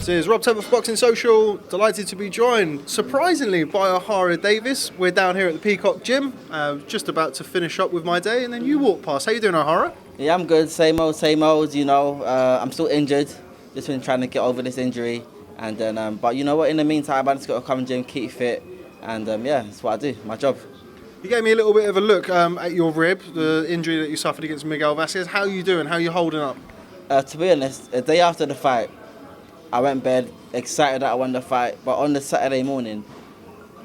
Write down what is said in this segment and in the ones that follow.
This is Rob Tebbutt for Boxing Social. Delighted to be joined, surprisingly, by Ohara Davies. We're down here at the Peacock Gym, just about to finish up with my day, and then you walk past. How you doing, Ohara? Yeah, I'm good. Same old. You know, I'm still injured. Just been trying to get over this injury, and then, but you know what? In the meantime, I just got to come gym, keep fit, and yeah, that's what I do. My job. You gave me a little bit of a look at your rib, the injury that you suffered against Miguel Vasquez. How are you doing? How are you holding up? To be honest, a day after the fight, I went bed excited that I won the fight, but on the Saturday morning,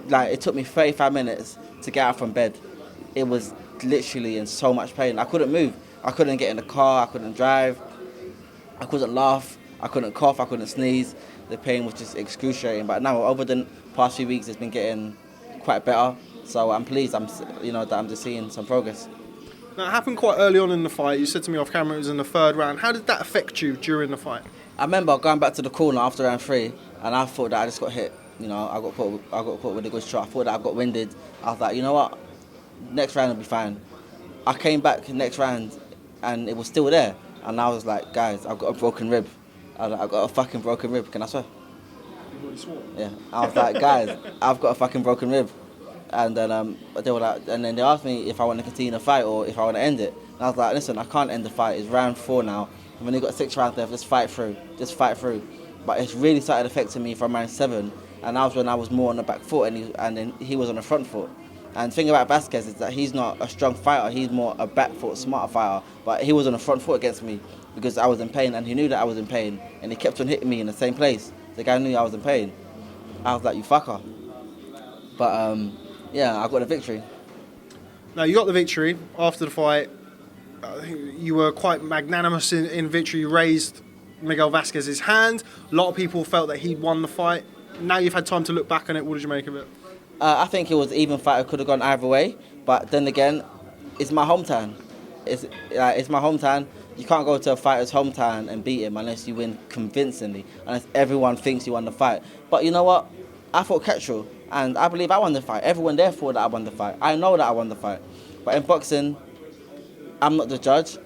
like it took me 35 minutes to get out from bed. It was literally in so much pain. I couldn't move. I couldn't get in the car. I couldn't drive. I couldn't laugh. I couldn't cough. I couldn't sneeze. The pain was just excruciating. But now, over the past few weeks, it's been getting quite better. So I'm pleased. That I'm just seeing some progress. Now, it happened quite early on in the fight. You said to me off camera it was in the third round. How did that affect you during the fight? I remember going back to the corner after round 3, and I thought that I just got hit. You know, I got put with a good shot. I thought that I got winded. I was like, you know what? Next round will be fine. I came back next round, and it was still there. And I was like, guys, I've got a broken rib. I got a fucking broken rib. Can I swear? You already swore. Yeah. I was like, guys, I've got a fucking broken rib. And then they were like, and then they asked me if I want to continue the fight or if I want to end it. And I was like, listen, I can't end the fight. It's round 4 now. I've only got 6 rounds left. Just fight through. But it's really started affecting me from round 7, and that was when I was more on the back foot, and then he was on the front foot. And the thing about Vasquez is that he's not a strong fighter. He's more a back foot, smarter fighter. But he was on the front foot against me because I was in pain, and he knew that I was in pain, and he kept on hitting me in the same place. The guy knew I was in pain. I was like, you fucker. But yeah, I got the victory. Now, you got the victory after the fight. You were quite magnanimous in victory. You raised Miguel Vasquez's hand. A lot of people felt that he'd won the fight. Now you've had time to look back on it. What did you make of it? I think it was an even fight. It could have gone either way. But then again, it's my hometown. It's my hometown. You can't go to a fighter's hometown and beat him unless you win convincingly, unless everyone thinks you won the fight. But you know what? I fought Ketchel, and I believe I won the fight. Everyone there thought that I won the fight. I know that I won the fight. But in boxing, I'm not the judge.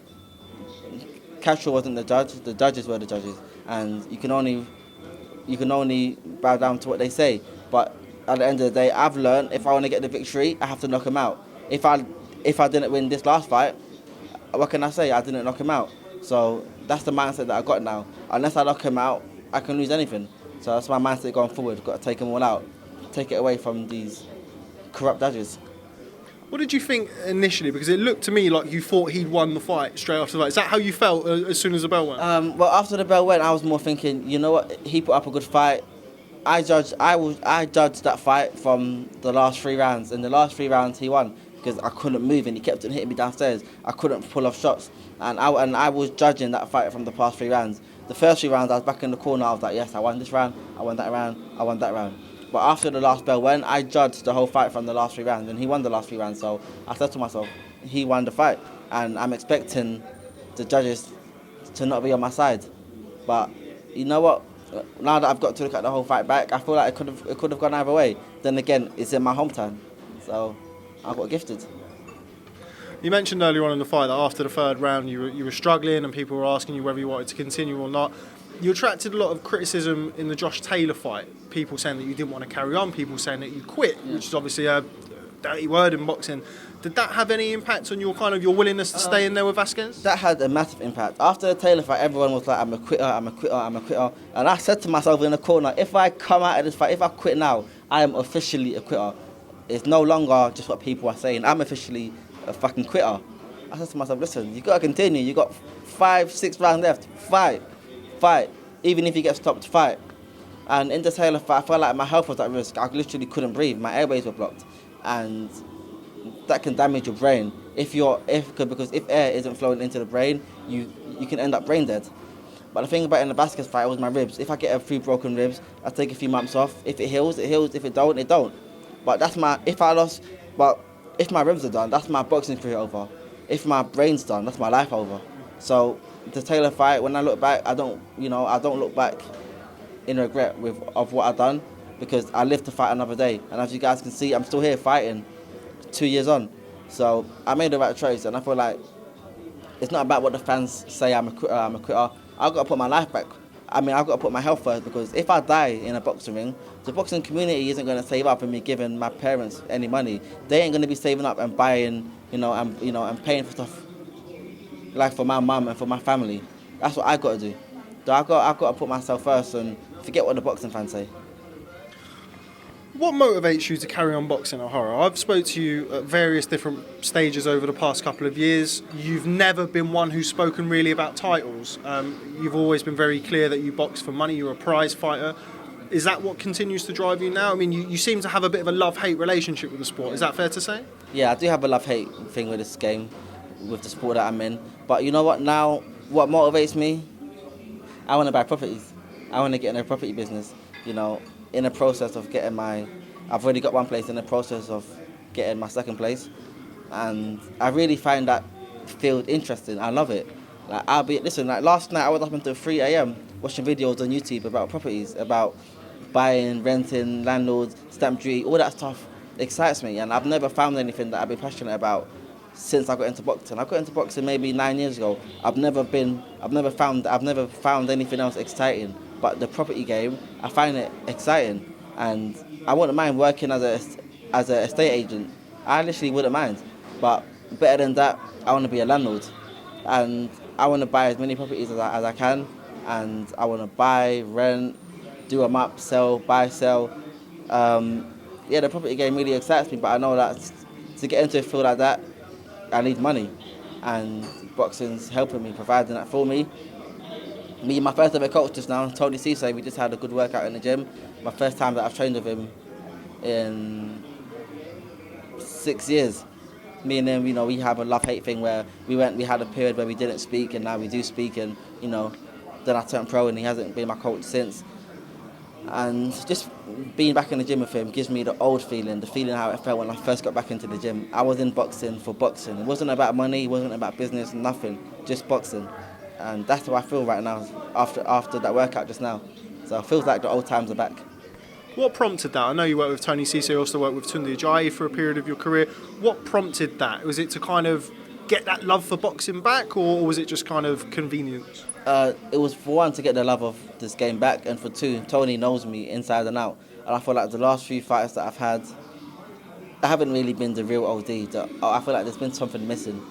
Castro wasn't the judge. The judges were the judges, and you can only bow down to what they say. But at the end of the day, I've learned if I want to get the victory, I have to knock him out. If I didn't win this last fight, what can I say? I didn't knock him out. So that's the mindset that I got now. Unless I knock him out, I can lose anything. So that's my mindset going forward. Got to take them all out, take it away from these corrupt judges. What did you think initially? Because it looked to me like you thought he'd won the fight straight after the fight. Is that how you felt as soon as the bell went? Well, after the bell went, I was more thinking, you know what? He put up a good fight. I judged that fight from the last 3 rounds. In the last 3 rounds, he won because I couldn't move and he kept on hitting me downstairs. I couldn't pull off shots, and I was judging that fight from the past 3 rounds. The first 3 rounds, I was back in the corner. I was like, yes, I won this round. I won that round. I won that round. But after the last bell went, I judged the whole fight from the last 3 rounds, and he won the last 3 rounds. So I said to myself, he won the fight, and I'm expecting the judges to not be on my side. But you know what? Now that I've got to look at the whole fight back, I feel like it could have gone either way. Then again, it's in my hometown, so I got gifted. You mentioned earlier on in the fight that after the 3rd round you were struggling and people were asking you whether you wanted to continue or not. You attracted a lot of criticism in the Josh Taylor fight. People saying that you didn't want to carry on, people saying that you quit, which is obviously a dirty word in boxing. Did that have any impact on your willingness to stay in there with Vasquez? That had a massive impact. After the Taylor fight, everyone was like, I'm a quitter. And I said to myself in the corner, if I come out of this fight, if I quit now, I am officially a quitter. It's no longer just what people are saying. I'm officially a fucking quitter. I said to myself, listen, you got to continue. You got 5-6 rounds left. Fight. Even if you get stopped, fight. And in the Taylor fight, I felt like my health was at risk. I literally couldn't breathe. My airways were blocked. And that can damage your brain. Because if air isn't flowing into the brain, you can end up brain dead. But the thing about in the Vasquez fight was my ribs. If I get a few broken ribs, I take a few months off. If it heals, it heals. If it don't, it don't. But if my ribs are done, that's my boxing career over. If my brain's done, that's my life over. So the Taylor fight, when I look back, I don't look back in regret of what I've done, because I live to fight another day. And as you guys can see, I'm still here fighting 2 years on. So I made the right choice, and I feel like it's not about what the fans say I'm a quitter. I've got to put my life back. I mean, I've got to put my health first, because if I die in a boxing ring, the boxing community isn't going to save up and me giving my parents any money. They ain't going to be saving up and buying, and paying for stuff like for my mum and for my family. That's what I got to do. So I've got to put myself first and forget what the boxing fans say. What motivates you to carry on boxing, Ohara? I've spoke to you at various different stages over the past couple of years. You've never been one who's spoken really about titles. You've always been very clear that you box for money, you're a prize fighter. Is that what continues to drive you now? I mean, you seem to have a bit of a love-hate relationship with the sport. Is that fair to say? Yeah, I do have a love-hate thing with this game, with the sport that I'm in. But you know what now? What motivates me? I want to buy properties. I want to get in the property business, in the process of getting I've already got one place, in the process of getting my second place, and I really find that field interesting. I love it. Like last night I was up until 3 a.m. watching videos on YouTube about properties, about buying, renting, landlords, stamp duty, all that stuff excites me, and I've never found anything that I've been passionate about since I got into boxing. I got into boxing maybe 9 years ago. I've never found anything else exciting. But the property game, I find it exciting, and I wouldn't mind working as an estate agent. I literally wouldn't mind. But better than that, I want to be a landlord, and I want to buy as many properties as I can, and I want to buy, rent, do them up, sell, buy, sell. The property game really excites me, but I know that to get into a field like that, I need money, and boxing's helping me, providing that for me. Me and my first ever coach just now, Tony Cisse, we just had a good workout in the gym. My first time that I've trained with him in 6 years. Me and him, we have a love-hate thing where we had a period where we didn't speak, and now we do speak, and, then I turned pro and he hasn't been my coach since. And just being back in the gym with him gives me the old feeling, the feeling how it felt when I first got back into the gym. I was in boxing for boxing. It wasn't about money, it wasn't about business, nothing, just boxing. And that's how I feel right now after that workout just now. So it feels like the old times are back. What prompted that? I know you worked with Tony Cisse, you also worked with Tunde Ajayi for a period of your career. What prompted that? Was it to kind of get that love for boxing back, or was it just kind of convenience? It was, for one, to get the love of this game back, and for two, Tony knows me inside and out. And I feel like the last few fights that I've had, I haven't really been the real OD. I feel like there's been something missing.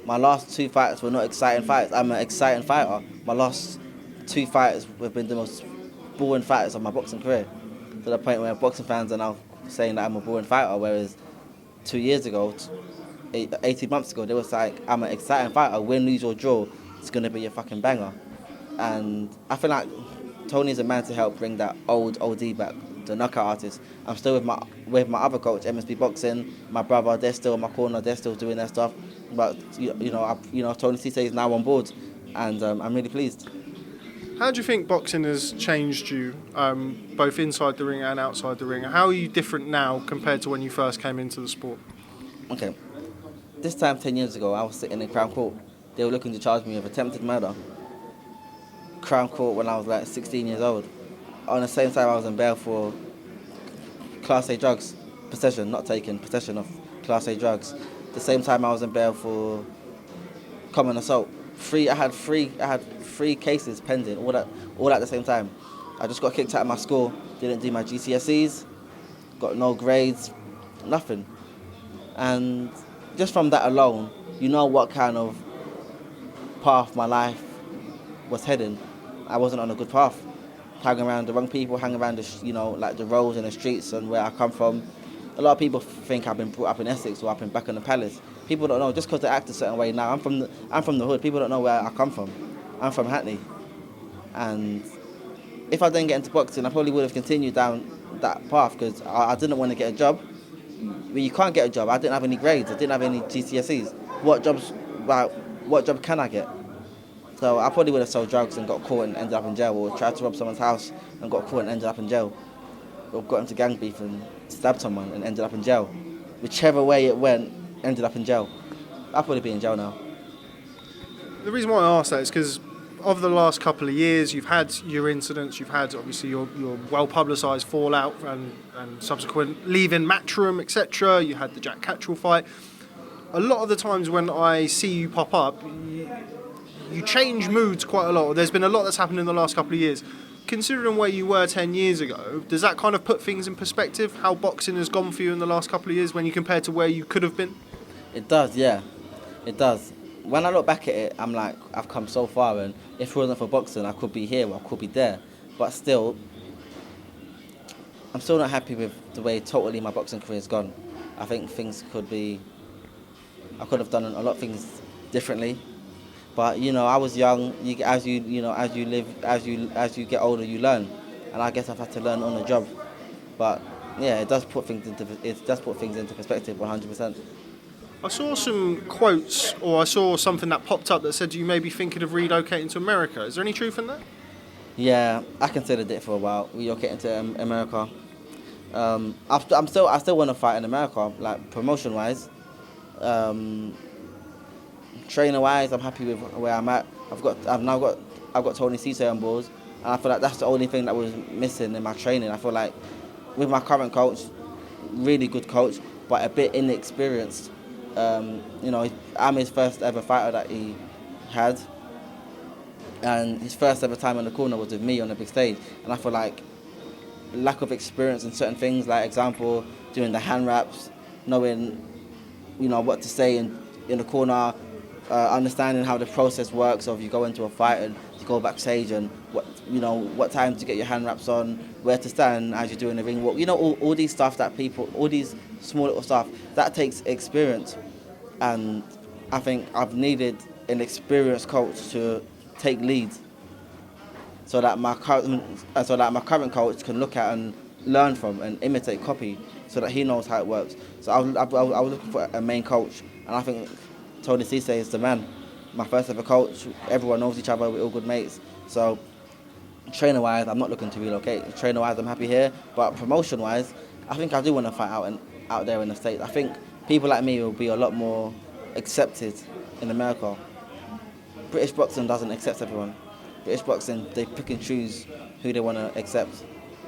My last 2 fights were not exciting fights. I'm an exciting fighter. My last 2 fights have been the most boring fights of my boxing career, to the point where boxing fans are now saying that I'm a boring fighter, whereas 2 years ago, 18 months ago, they was like, I'm an exciting fighter. Win, lose or draw, it's going to be a fucking banger. And I feel like Tony's a man to help bring that old OD back, the knockout artist. I'm still with my other coach, MSB Boxing, my brother, they're still in my corner, they're still doing their stuff. But, Tony Cisse is now on board, and I'm really pleased. How do you think boxing has changed you, both inside the ring and outside the ring? How are you different now compared to when you first came into the sport? Okay. This time 10 years ago, I was sitting in Crown Court. They were looking to charge me with attempted murder. Crown Court when I was like 16 years old. On the same time, I was in bail for Class A drugs, possession, not taken, possession of Class A drugs. The same time, I was in bail for common assault. I had three cases pending, all at the same time. I just got kicked out of my school, didn't do my GCSEs, got no grades, nothing. And just from that alone, you know what kind of path my life was heading. I wasn't on a good path. Hanging around the wrong people, hanging around the roads and the streets and where I come from. A lot of people think I've been brought up in Essex or I've been back in the palace. People don't know, just because they act a certain way now. I'm from the hood. People don't know where I come from. I'm from Hackney. And if I didn't get into boxing, I probably would have continued down that path, because I didn't want to get a job. Well, you can't get a job. I didn't have any grades. I didn't have any GCSEs. What job can I get? So I probably would have sold drugs and got caught and ended up in jail, or tried to rob someone's house and got caught and ended up in jail, or got into gang beef and stabbed someone and ended up in jail. Whichever way it went, ended up in jail. I'll probably be in jail now. The reason why I ask that is because over the last couple of years, you've had your incidents, you've had obviously your well-publicised fallout and subsequent leaving Matchroom, etc. You had the Jack Catterall fight. A lot of the times when I see you pop up, you change moods quite a lot. There's been a lot that's happened in the last couple of years. Considering where you were 10 years ago, does that kind of put things in perspective, how boxing has gone for you in the last couple of years when you compare to where you could have been? It does, yeah. It does. When I look back at it, I'm like, I've come so far, and if it wasn't for boxing, I could be here or I could be there. But still, I'm still not happy with the way totally my boxing career's gone. I think I could have done a lot of things differently. But I was young. As you get older, you learn, and I guess I've had to learn on the job. But yeah, it does put things into perspective, 100%. I saw some quotes, or I saw something that popped up that said you may be thinking of relocating to America. Is there any truth in that? Yeah, I considered it for a while, relocating to America. I still want to fight in America, like promotion-wise. Trainer-wise, I'm happy with where I'm at. I've got Tony Cisse on board, and I feel like that's the only thing that was missing in my training. I feel like with my current coach, really good coach, but a bit inexperienced. I'm his first ever fighter that he had, and his first ever time in the corner was with me on the big stage. And I feel like lack of experience in certain things, like example, doing the hand wraps, knowing, what to say in the corner, understanding how the process works of you go into a fight and you go backstage and what time to get your hand wraps on, where to stand as you're doing the ring walk. All these stuff that all these small little stuff, that takes experience. And I think I've needed an experienced coach to take lead so that my current coach can look at and learn from and imitate, copy, so that he knows how it works. So I was looking for a main coach, and I think Tony Cisse is the man. My first ever coach, everyone knows each other, we're all good mates. So trainer-wise, I'm not looking to relocate. Trainer-wise, I'm happy here, but promotion-wise, I think I do want to fight out there in the States. I think people like me will be a lot more accepted in America. British boxing doesn't accept everyone. British boxing, they pick and choose who they want to accept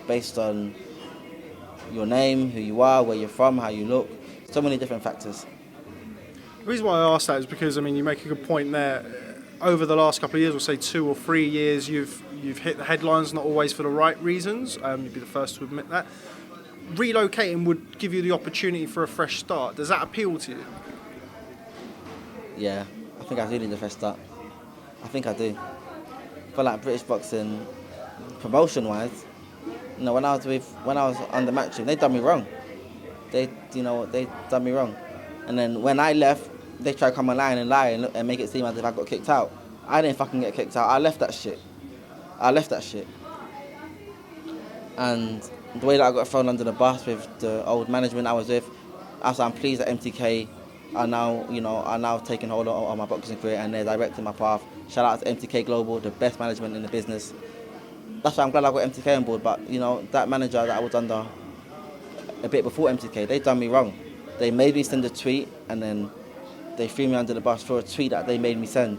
based on your name, who you are, where you're from, how you look, so many different factors. The reason why I asked that is because, you make a good point there. Over the last couple of years, we'll say 2 or 3 years, you've hit the headlines, not always for the right reasons. You'd be the first to admit that. Relocating would give you the opportunity for a fresh start. Does that appeal to you? Yeah, I think I do need a fresh start. I think I do. I feel like British boxing, promotion-wise, when I was on the Matchroom, they done me wrong. They done me wrong. And then when I left, they tried to come online and lie and make it seem as if I got kicked out. I didn't fucking get kicked out. I left that shit. And the way that I got thrown under the bus with the old management I was with, I'm pleased that MTK are now taking hold of my boxing career, and they're directing my path. Shout out to MTK Global, the best management in the business. That's why I'm glad I got MTK on board. But that manager that I was under a bit before MTK, they done me wrong. They made me send a tweet, and then they threw me under the bus for a tweet that they made me send.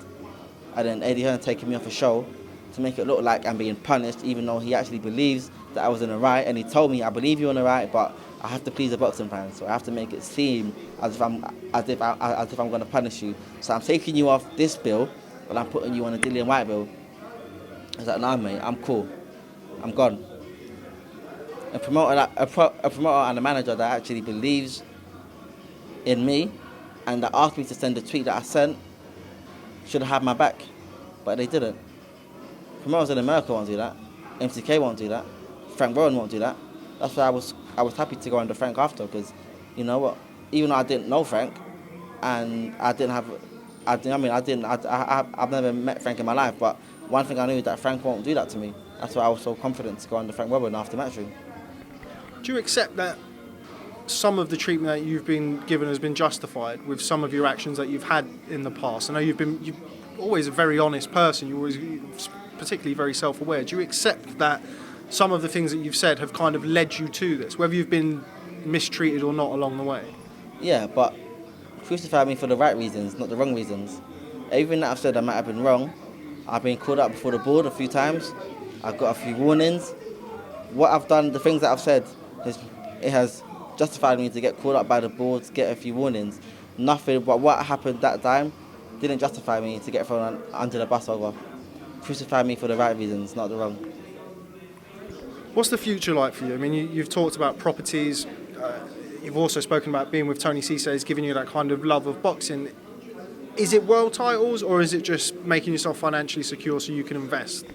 And then Eddie Hearn taking me off a show to make it look like I'm being punished, even though he actually believes that I was in the right. And he told me, I believe you're in the right, but I have to please the boxing fans, so I have to make it seem as if I'm going to punish you. So I'm taking you off this bill, but I'm putting you on a Dillian White bill. I was like, nah, mate, I'm cool. I'm gone. A promoter and a manager that actually believes in me and that asked me to send the tweet that I sent should have had my back, but they didn't. Promoters in America won't do that. MTK won't do that. Frank Rowan won't do that. That's why I was happy to go under Frank after, because you know what? Even though I didn't know Frank, and I've never met Frank in my life, but one thing I knew is that Frank won't do that to me. That's why I was so confident to go under Frank Rowan after Matchroom. Do you accept that some of the treatment that you've been given has been justified with some of your actions that you've had in the past? I know you're always a very honest person. You're always particularly very self-aware. Do you accept that some of the things that you've said have kind of led you to this, whether you've been mistreated or not along the way? Yeah, but crucify me for the right reasons, not the wrong reasons. Everything that I've said I might have been wrong. I've been called up before the board a few times. I've got a few warnings. What I've done, the things that I've said, it has justified me to get called up by the board, get a few warnings. Nothing but what happened that time didn't justify me to get thrown under the bus over. Crucify me for the right reasons, not the wrong. What's the future like for you? I mean, you've talked about properties. You've also spoken about being with Tony Cisse, he's giving you that kind of love of boxing. Is it world titles, or is it just making yourself financially secure so you can invest?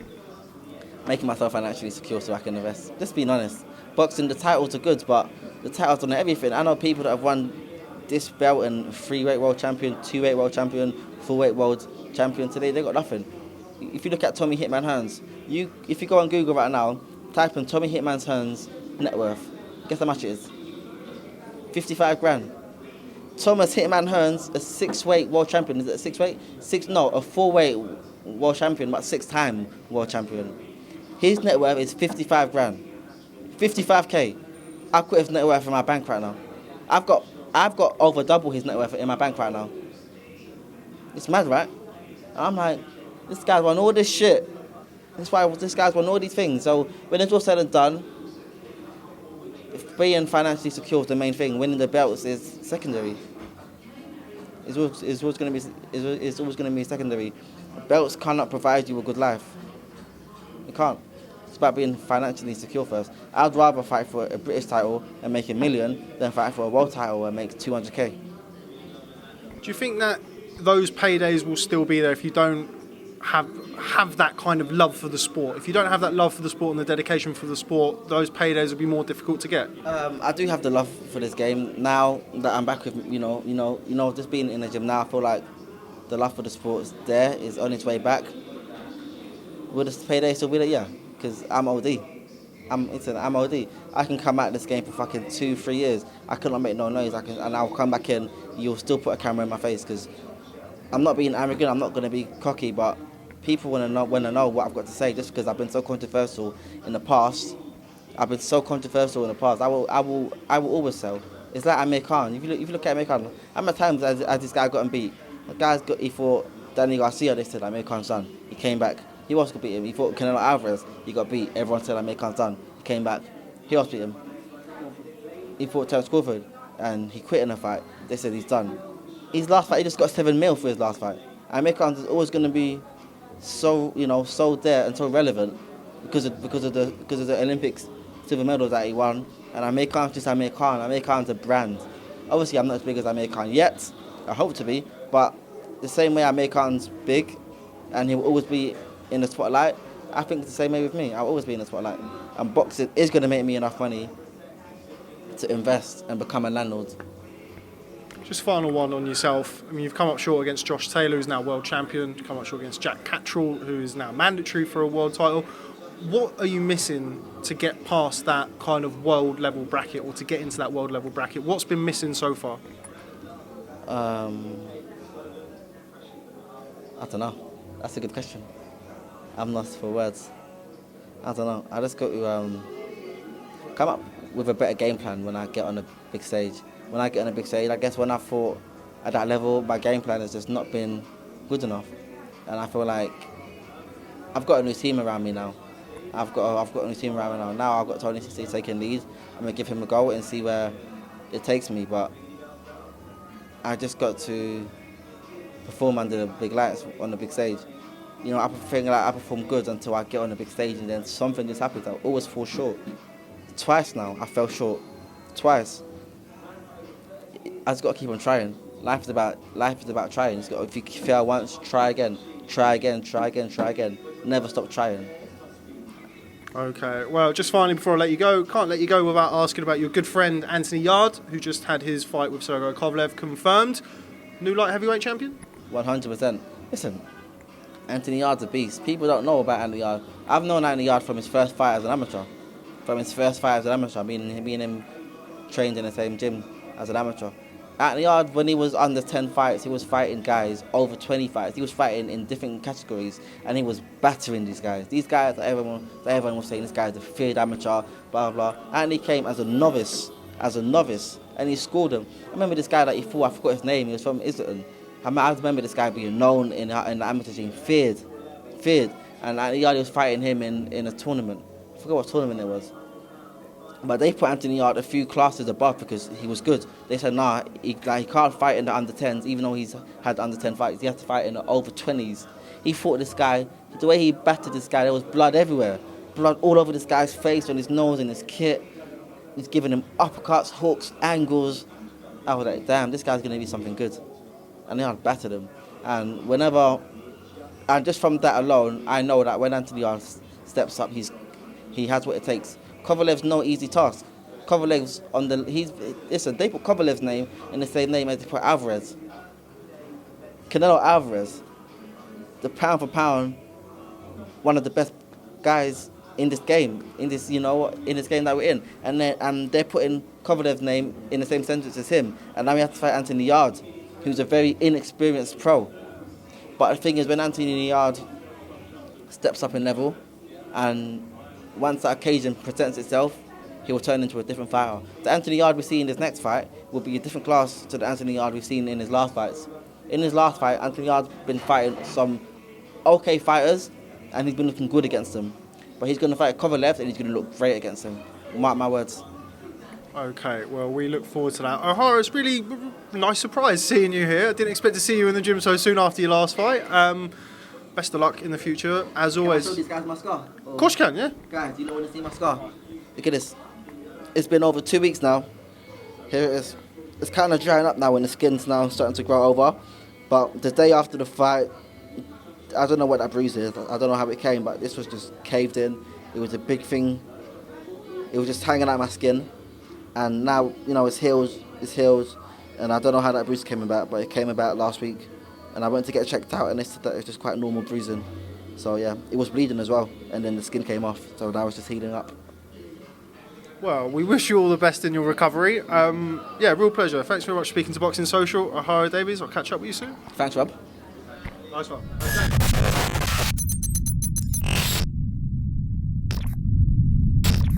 Making myself financially secure so I can invest. Just being honest. Boxing, the titles are good, but the titles don't know everything. I know people that have won this belt and 3-weight world champion, 2-weight world champion, 4-weight world champion today. They got nothing. If you look at Tommy Hitman Hearns, if you go on Google right now, type in Tommy Hitman Hearns net worth. Guess how much it is? 55 grand. Thomas Hitman Hearns, a 6-weight world champion. Is it a 6-weight? A 4-weight world champion, but 6-time world champion. His net worth is 55 grand. 55k. I've got his net worth in my bank right now. I've got over double his net worth in my bank right now. It's mad, right? I'm like, this guy's won all this shit. That's why this guy's won all these things. So when it's all said and done, if being financially secure is the main thing, winning the belts is secondary. It's always going to be secondary. Belts cannot provide you a good life. It can't. It's about being financially secure first. I'd rather fight for a British title and make $1 million than fight for a world title and make 200k. Do you think that those paydays will still be there if you don't have that kind of love for the sport? If you don't have that love for the sport and the dedication for the sport, those paydays will be more difficult to get. I do have the love for this game now that I'm back with just being in the gym now. I feel like the love for the sport is there, is on its way back. Will this payday still be there? Yeah, because I'm OD. I'm OD. I can come out of this game for fucking 2-3 years. I cannot make no noise. And I'll come back in. You'll still put a camera in my face because I'm not being arrogant. I'm not going to be cocky, but people want to know what I've got to say. Just because I've been so controversial in the past, I will always sell. It's like Amir Khan. If you look at Amir Khan, how many times has this guy gotten beat? He fought Danny Garcia. They said Amir Khan's done. He came back. He also could beat him. He fought Canelo Alvarez. He got beat. Everyone said Amir Khan's done. He came back. He also beat him. He fought Terence Crawford and he quit in a fight. They said he's done. His last fight, he just got $7 million for his last fight. Amir Khan is always going to be so there and so relevant because of the Olympics silver medals that he won. And Amir Khan's just Amir Khan. Amir Khan's a brand. Obviously, I'm not as big as Amir Khan yet. I hope to be, but the same way Amir Khan's big, and he will always be in the spotlight. I think it's the same way with me. I'll always be in the spotlight. And boxing is going to make me enough money to invest and become a landlord. Just final one on yourself. I mean, you've come up short against Josh Taylor, who's now world champion. You've come up short against Jack Catterall, who is now mandatory for a world title. What are you missing to get past that kind of world level bracket, or to get into that world level bracket? What's been missing so far? I don't know. That's a good question. I'm lost for words. I don't know. I just got to come up with a better game plan when I get on a big stage. When I get on a big stage, I guess when I fought at that level, my game plan has just not been good enough. And I feel like I've got a new team around me now. I've got a new team around me now. Now I've got Tony Cisse taking lead. I'm going to give him a go and see where it takes me. But I just got to perform under the big lights on the big stage. You know, I perform good until I get on the big stage, and then something just happens. I always fall short. Twice now, I fell short. Twice. I just got to keep on trying. Life is about trying. If you fail once, try again. Try again, try again, try again. Never stop trying. Okay, well, just finally before I let you go, can't let you go without asking about your good friend Anthony Yarde, who just had his fight with Yarde-Kovalev confirmed. New light heavyweight champion? 100%. Listen, Anthony Yarde's a beast. People don't know about Anthony Yarde. I've known Anthony Yarde from his first fight as an amateur. Me and him trained in the same gym as an amateur. Anthony Yarde, when he was under 10 fights, he was fighting guys over 20 fights. He was fighting in different categories, and he was battering these guys. These guys that everyone was saying, this guy's a feared amateur, blah, blah, blah. Anthony came as a novice, and he scored him. I remember this guy that he fought, I forgot his name, he was from Islington. I remember this guy being known in the amateur scene, feared. And Anthony Yarde was fighting him in a tournament. I forgot what tournament it was. But they put Anthony Yarde a few classes above because he was good. They said, nah, he can't fight in the under-10s, even though he's had under-10 fights. He has to fight in the over-20s. He fought this guy. The way he battered this guy, there was blood everywhere. Blood all over this guy's face, on his nose, in his kit. He's giving him uppercuts, hooks, angles. I was like, damn, this guy's going to be something good. And Yarde battered him. And just from that alone, I know that when Anthony Yarde steps up, he has what it takes. Kovalev's no easy task. Kovalev's they put Kovalev's name in the same name as they put Alvarez. Canelo Alvarez, the pound for pound, one of the best guys in this game, in this game that we're in. And they're putting Kovalev's name in the same sentence as him. And now we have to fight Anthony Yarde, who's a very inexperienced pro. But the thing is, when Anthony Yarde steps up in level, and once that occasion presents itself, he will turn into a different fighter. The Anthony Yarde we see in this next fight will be a different class to the Anthony Yarde we've seen in his last fights. In his last fight, Anthony Yarde's been fighting some okay fighters, and he's been looking good against them. But he's going to fight Kovalev, and he's going to look great against him. Mark my words. Okay, well, we look forward to that. Ohara, it's really nice surprise seeing you here. I didn't expect to see you in the gym so soon after your last fight. Best of luck in the future, as always. Can I show these guys my scar? Of course you can, yeah. Guys, do you want to see my scar? Look at this. It's been over 2 weeks now. Here it is. It's kind of drying up now when the skin's now starting to grow over. But the day after the fight, I don't know what that bruise is. I don't know how it came, but this was just caved in. It was a big thing. It was just hanging out my skin. And now, it's healed. And I don't know how that bruise came about, but it came about last week. And I went to get checked out, and they said that it was just quite normal bruising. So yeah, it was bleeding as well, and then the skin came off. So now it's just healing up. Well, we wish you all the best in your recovery. Yeah, real pleasure. Thanks very much for speaking to Boxing Social. Ohara Davies, I'll catch up with you soon. Thanks, Rob. Nice one.